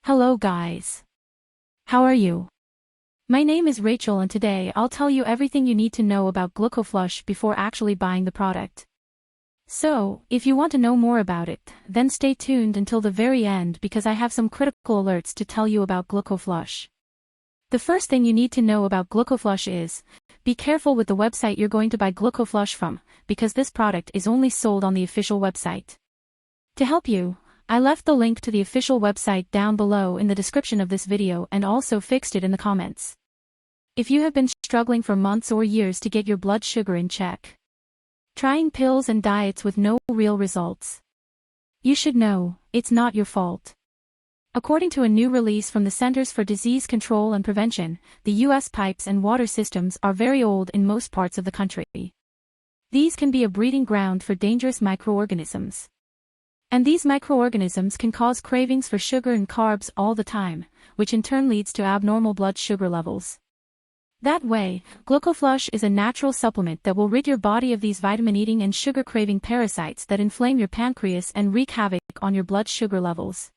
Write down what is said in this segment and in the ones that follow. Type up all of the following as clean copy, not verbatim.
Hello guys. How are you? My name is Rachel and today I'll tell you everything you need to know about Glucoflush before actually buying the product. So, if you want to know more about it, then stay tuned until the very end because I have some critical alerts to tell you about Glucoflush. The first thing you need to know about Glucoflush is, be careful with the website you're going to buy Glucoflush from, because this product is only sold on the official website. To help you, I left the link to the official website down below in the description of this video and also fixed it in the comments. If you have been struggling for months or years to get your blood sugar in check, trying pills and diets with no real results, you should know, it's not your fault. According to a new release from the Centers for Disease Control and Prevention, the U.S. pipes and water systems are very old in most parts of the country. These can be a breeding ground for dangerous microorganisms. And these microorganisms can cause cravings for sugar and carbs all the time, which in turn leads to abnormal blood sugar levels. That way, Glucoflush is a natural supplement that will rid your body of these vitamin-eating and sugar-craving parasites that inflame your pancreas and wreak havoc on your blood sugar levels.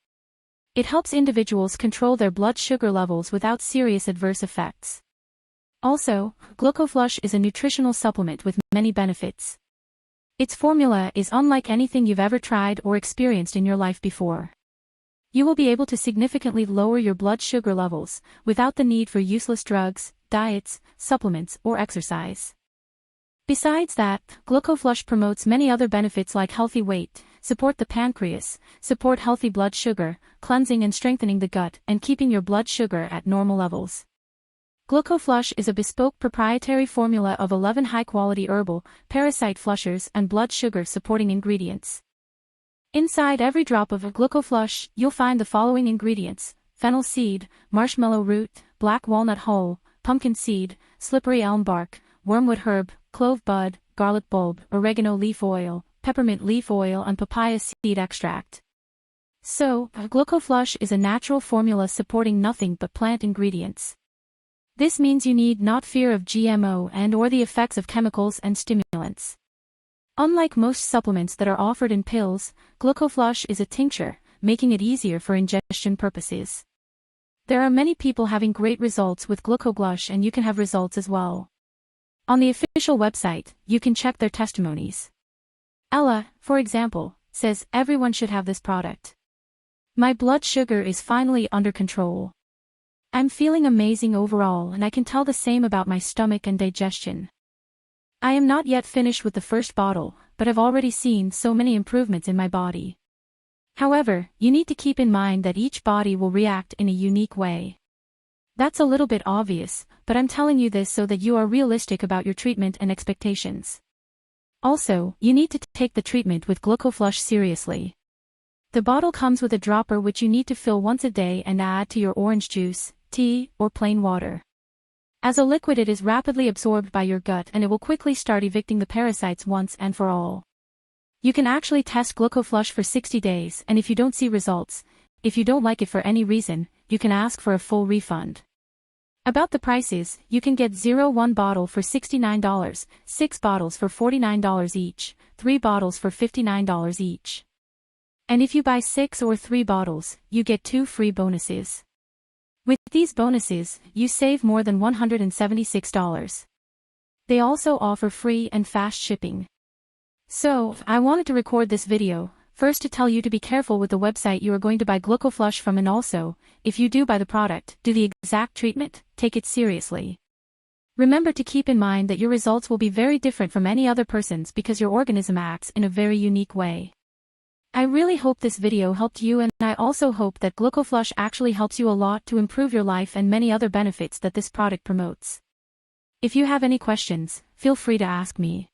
It helps individuals control their blood sugar levels without serious adverse effects. Also, Glucoflush is a nutritional supplement with many benefits. Its formula is unlike anything you've ever tried or experienced in your life before. You will be able to significantly lower your blood sugar levels, without the need for useless drugs, diets, supplements, or exercise. Besides that, Glucoflush promotes many other benefits like healthy weight, support the pancreas, support healthy blood sugar, cleansing and strengthening the gut, and keeping your blood sugar at normal levels. Glucoflush is a bespoke proprietary formula of 11 high-quality herbal, parasite flushers and blood sugar-supporting ingredients. Inside every drop of a Glucoflush, you'll find the following ingredients: fennel seed, marshmallow root, black walnut hull, pumpkin seed, slippery elm bark, wormwood herb, clove bud, garlic bulb, oregano leaf oil, peppermint leaf oil and papaya seed extract. So, Glucoflush is a natural formula supporting nothing but plant ingredients. This means you need not fear of GMO and/or the effects of chemicals and stimulants. Unlike most supplements that are offered in pills, Glucoflush is a tincture, making it easier for ingestion purposes. There are many people having great results with Glucoflush and you can have results as well. On the official website, you can check their testimonies. Ella, for example, says everyone should have this product. My blood sugar is finally under control. I'm feeling amazing overall and I can tell the same about my stomach and digestion. I am not yet finished with the first bottle, but I've already seen so many improvements in my body. However, you need to keep in mind that each body will react in a unique way. That's a little bit obvious, but I'm telling you this so that you are realistic about your treatment and expectations. Also, you need to take the treatment with Glucoflush seriously. The bottle comes with a dropper which you need to fill once a day and add to your orange juice, tea, or plain water. As a liquid it is rapidly absorbed by your gut and it will quickly start evicting the parasites once and for all. You can actually test Glucoflush for 60 days and if you don't see results, if you don't like it for any reason, you can ask for a full refund. About the prices, you can get 1 bottle for $69, 6 bottles for $49 each, 3 bottles for $59 each. And if you buy 6 or 3 bottles, you get 2 free bonuses. With these bonuses, you save more than $176. They also offer free and fast shipping. So, I wanted to record this video, first to tell you to be careful with the website you are going to buy Glucoflush from and also, if you do buy the product, do the exact treatment, take it seriously. Remember to keep in mind that your results will be very different from any other person's because your organism acts in a very unique way. I really hope this video helped you and I also hope that Glucoflush actually helps you a lot to improve your life and many other benefits that this product promotes. If you have any questions, feel free to ask me.